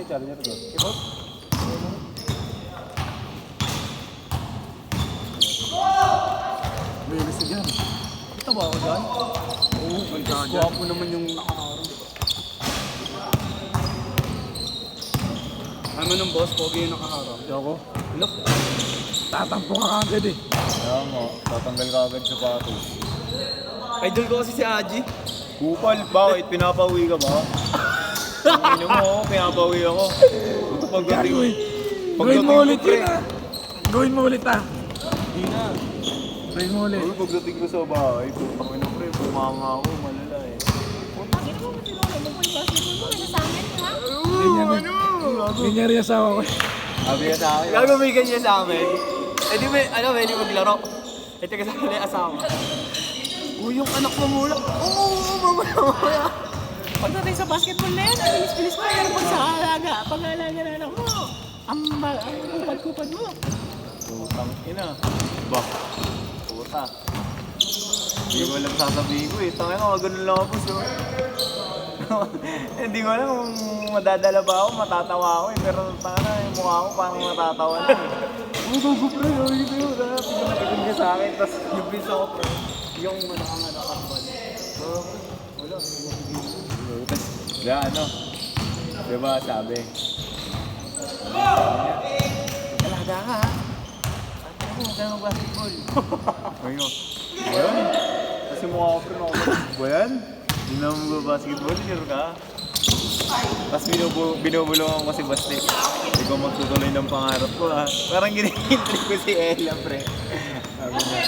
challenger ko. Ikaw? Bilis na dyan. Ito ba ako dyan? Oo, may dyan. Guwapo naman yung nakaharap. Ano nung boss, pogi yung nakaharap. Ako, Look. tatampo ka agad eh. Kaya mo, tatanggal ka agad sa patos. Idol ko kasi si Aji. Kupal, bakit? Pinapawi ka ba? Ano mo, pinapawi ako. Ito pagdating. Gawin mo ulit yun ah. Gawin mo ulit ah. Hindi na. Gawin mo ulit. Uy, pagdating ko sa bahay, putang ina pre, bumanga ako, malala eh. Bakit mo matulungan mo po yung basketball mo? Nasama niyo ha? Ganyan rin asawa ko. Sabi ka sa akin. Gagamigan niya sa amin. Eh di ba, ano, pwede maglaro. Eh teka sa kanila asawa. Uy, yung anak mo muna. Oo, mamaya. Pagdating sa basketball na yan, ang bilis-bilis pa yan pag sa alaga. Pag alaga na anak mo, ang kupad-kupad mo. Putang ina. Bah, puta. Hindi ko alam sasabihin ko eh. Tangin ako, ganun lang ako so. Hindi ko alam kung madadala ba ako, matatawa ako eh. Pero tanga na, yung mukha ko parang matatawa na eh. Ang gago pre, ay ko yun. Pinapagin ka sa akin, tapos yung piso ko pre. Yung nakakambal. Wala, tapos, ano? Diba sabi? Talaga ka ha? Ano mo, kaya basketball? Ayun. Ayan. Kasi mukha ko pre, ba yan? Hindi na mo basketball, sure ka? Tapos binubulungan ko si Basti. Hindi ko magtutuloy ng pangarap ko ha. Parang ginihintry ko si Ella pre. Sabi niya.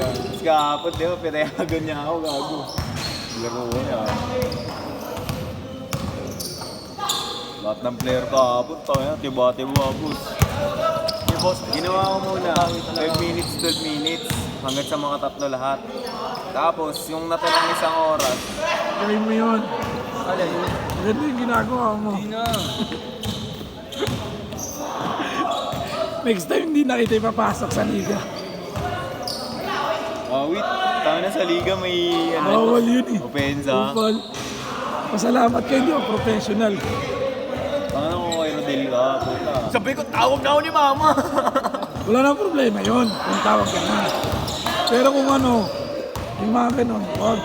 Tapos kahapon, di ba, pinayagan niya ako, gago. Laro ko niya. Lahat ng player kahapon, tayo, tiba-tiba, boss. Okay, boss, ginawa ko muna. 5 minutes, 12 minutes. Hanggang sa mga tatlo lahat. Tapos, yung natirang isang oras. Gawin mo yun. Alin? Ganito yung ginagawa mo. Hindi na. Next time hindi na kita ipapasok sa liga. Wait. Tama na sa liga may Bawal yun eh. Opensa. Bawal. Pasalamat kayo, hindi ako professional. Tama na kung kay Rodel ka, puta. Sabi ko, tawag na ako ni mama. Wala nang problema yun kung tawag ka na. Pero kung ano, yung mga ganun, wag.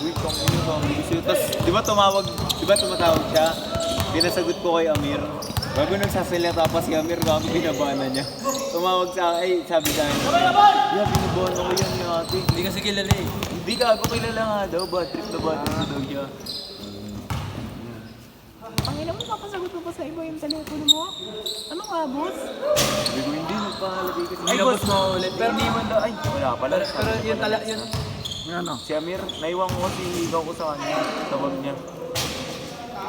Wait, kung ano ba? Tapos, di ba tumatawag siya? Pinasagot ko kay Amir. Bago nagsasalita pa si Amir, bago binabana niya. Tumawag sa akin, sabi sa akin, yeah, binabana ko yan ni ate. Hindi kasi kilala eh. Hindi ka ako kilala nga daw, bad trip na daw niya. Ang ina mo, papasagot mo pa sa iba yung telepono mo? Ano ka, boss? Sabi ko, hindi, nagpahalagay kasi. Ay, boss mo ulit. Pero di man daw, ay, wala pala. Pero yun tala, yun. May ano. Si Amir, naiwan ko kasi ikaw ko sa kanya, sa bag niya.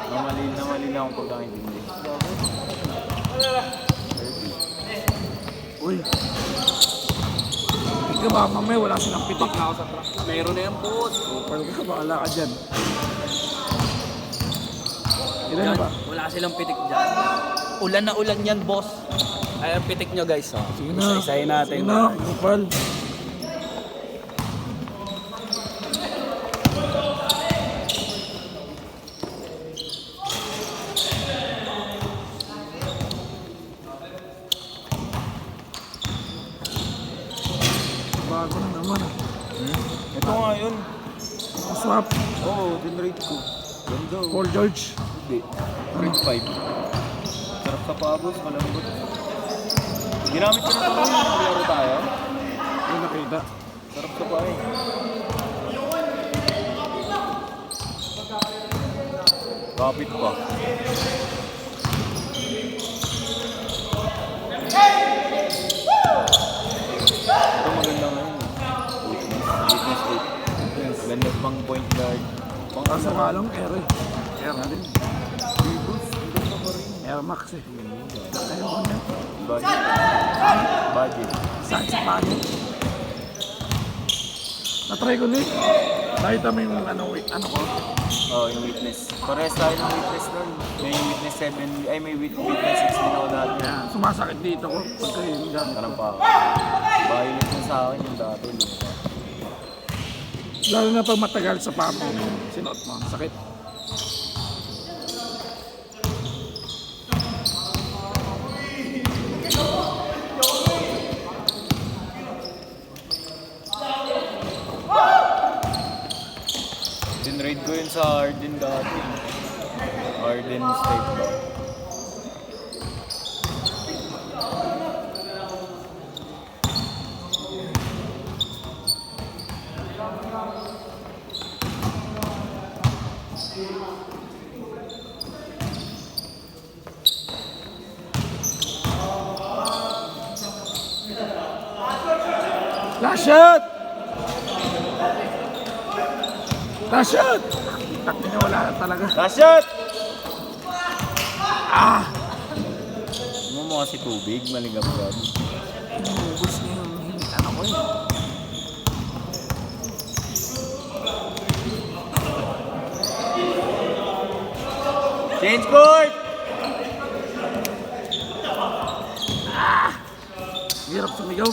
Namali na akong pagkakaintindi. Uy. Hindi ka ba, mamaya wala silang pitik. Ako sa truck. Mayroon na yan, boss. Pwede ka, bahala ka dyan. Ilan na ba? Wala silang pitik dyan. Ulan na ulan yan, boss. Ay, ang pitik nyo, guys. Oh. Sige na. Isa-isahin natin. Sige na, kupal. Bago na naman ah. Ito nga yun. Swap. Oo, dinrate ko. Ganda. Paul George. Hindi. Grade 5. Sarap sa pabos, malambot. Ginamit ko na ito ngayon, naglaro tayo. Yung nakita. Sarap sa pa eh. Kapit pa. Ito maganda ngayon. Fitness 8. Ganda pang point guard. Pang Kaso nga lang, Air eh. Air na din. Air Max eh. Ayaw ko niya. Budget. Budget. Sakit sa pangit. Na-try ko din. Nakita mo yung ano ko. Oh, yung witness. Parehas tayo ng witness nun. May witness 7, ay may witness 6 din ako dati. Yan, sumasakit dito ko. Pagka yung gamit. Parang pa ako. Violent na sa akin yung dati. Lalo na pag matagal sa pamo. Sinuot mo. Sakit. sa Arden dati. Arden State ba? Last shot! Last shot! Takti na wala na talaga. Last shot! Ano mo kasi tubig, maligam-gam. Ubus na yung hinitan ako eh. Change court! Hirap sumigaw.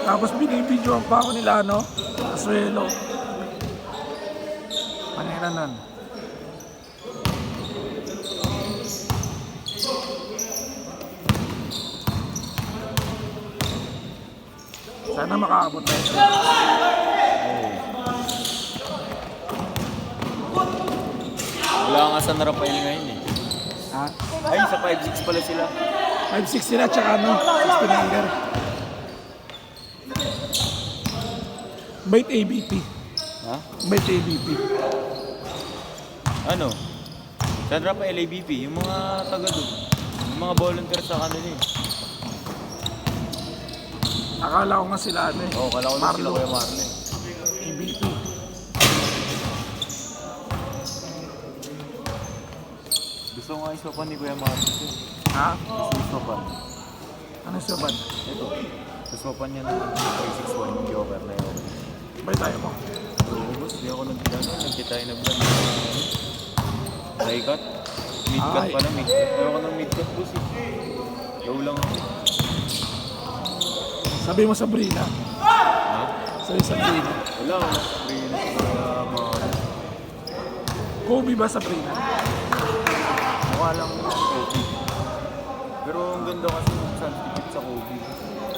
Tapos binibidyoan pa ako nila, no? Asuelo. Paniranan. Sana makaabot tayo. Wala nga sa Rafael ngayon eh. Ha? Ay, sa 5-6 pala sila. 5-6 sila, tsaka ano? 16 under. Bait ABP. Ha? Bait ABP. Ano? San Rafael ABP, yung mga taga doon. Yung mga volunteer sa kanila eh. Akala ko nga sila ano eh. Oo, kala ko lang sila Kuya Marlon. ABP. Gusto ko nga isopan ni Kuya Marlon. Ha? Gusto isopan. Ano sa band? Ito. Isopan niya na 5-6-1 yung Joker na yun. Bay tayo mo. Ubus, di ako nagkitay na brand. High cut. Mid cut Ay. pala, mid cut. Ayaw ko ng mid cut boss eh. Low lang ako. Sabi mo Sabrina. Ha? Sabi Sabrina. Wala ako. Sabihin na sa mga... Kobe ba Sabrina? Mukha lang ng Kobe. Pero ang ganda kasi ng substitute sa Kobe.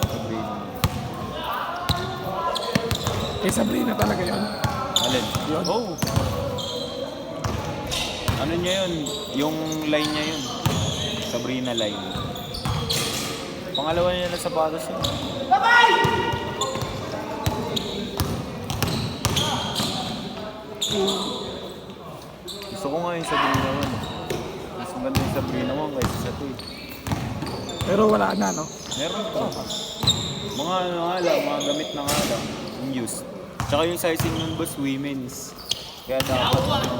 Sabihin mo. Kay Sabrina talaga yun. Alin? Yun. Oh! Ano niya yun? Yung line niya yun. Sabrina line. Pangalawa niya na sapatos yun. Gusto ko nga yung Sabrina yun. Mas maganda yung Sabrina mo kaysa sa to eh. Pero wala na, no? Meron pa. Mga ano nga lang, mga gamit na nga lang. Yung used. Tsaka yung sizing nun boss, women's. Kaya dapat kung ano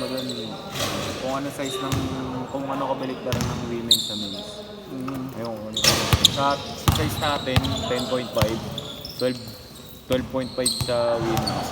mo dun, kung ano size ng, kung ano kabaliktaran ng women's sa men's. Ayun, ano. Sa size natin, 10.5, 12.5 sa women's.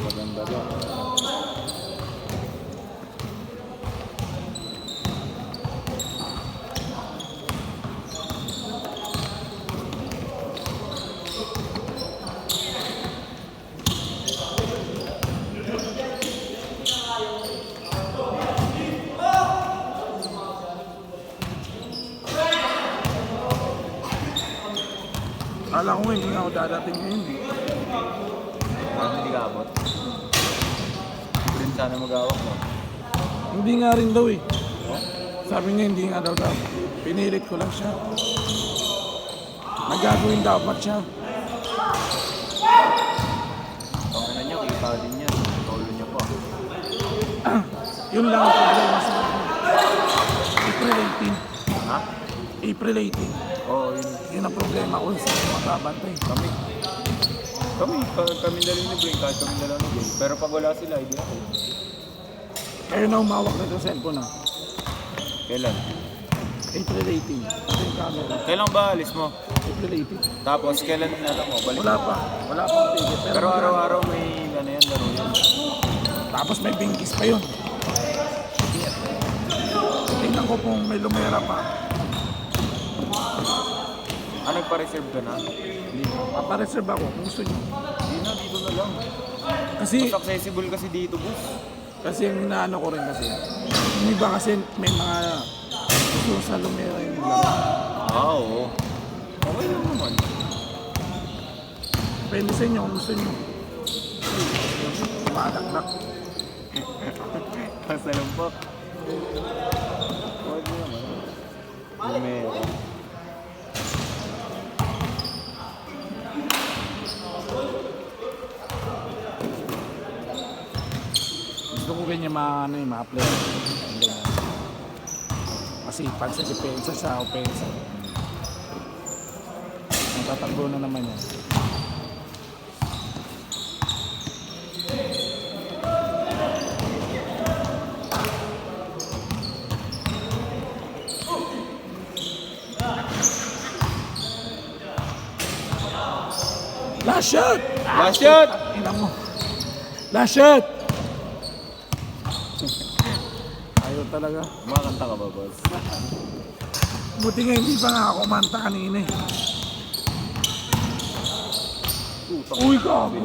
Maganda ba? Akala ko nga hindi nga ako dadating ngayon. Hindi ka abot. Hindi rin sana mag-awak mo. Hindi nga rin daw eh. Sabi niya hindi nga daw daw. Pinilit ko lang siya. Nagagawin dapat siya. Ang ano niya, kita din niya. Tolo niya pa. Yun lang ang problema sa akin. April 18. Ha? April 18. Oo, yun. Yun ang problema ko sa mga babantay. Kami dalawa ni Brain, kahit kami dalawa ni Brain. Pero pag wala sila, hindi ako. Kayo na umawak na itong cellphone ah. Kailan? April 18. Ito yung camera. Kailan ba alis mo? April 18. Tapos kailan mo? Balik. Wala pa. Wala pang ticket. Pero araw-araw may ano yan, laro yan. Tapos may bingkis pa yun. Tingnan ko kung may lumera pa. Nagpa-reserve ka na? Papareserve ako kung gusto nyo. Hindi na, dito na lang. Kasi, Mas accessible kasi dito, boss. kasi yung inaano ko rin kasi. Yung iba kasi may mga gusto sa lumera yung laro. Oo. Okay lang naman. Depende sa inyo kung gusto nyo. Malaknak. Ang salumpok. Okay naman. Lumera. Gusto ko ganyan ano yung mga player. Yung ganyan. Masipag sa depensa sa opensa. Natatakbo na naman yan. Last shot! Last shot! Ina mo. Last shot! Ayaw talaga. Kumakanta ka ba, boss? Buti nga hindi pa nga ako kumanta kanina eh. Uy, gago.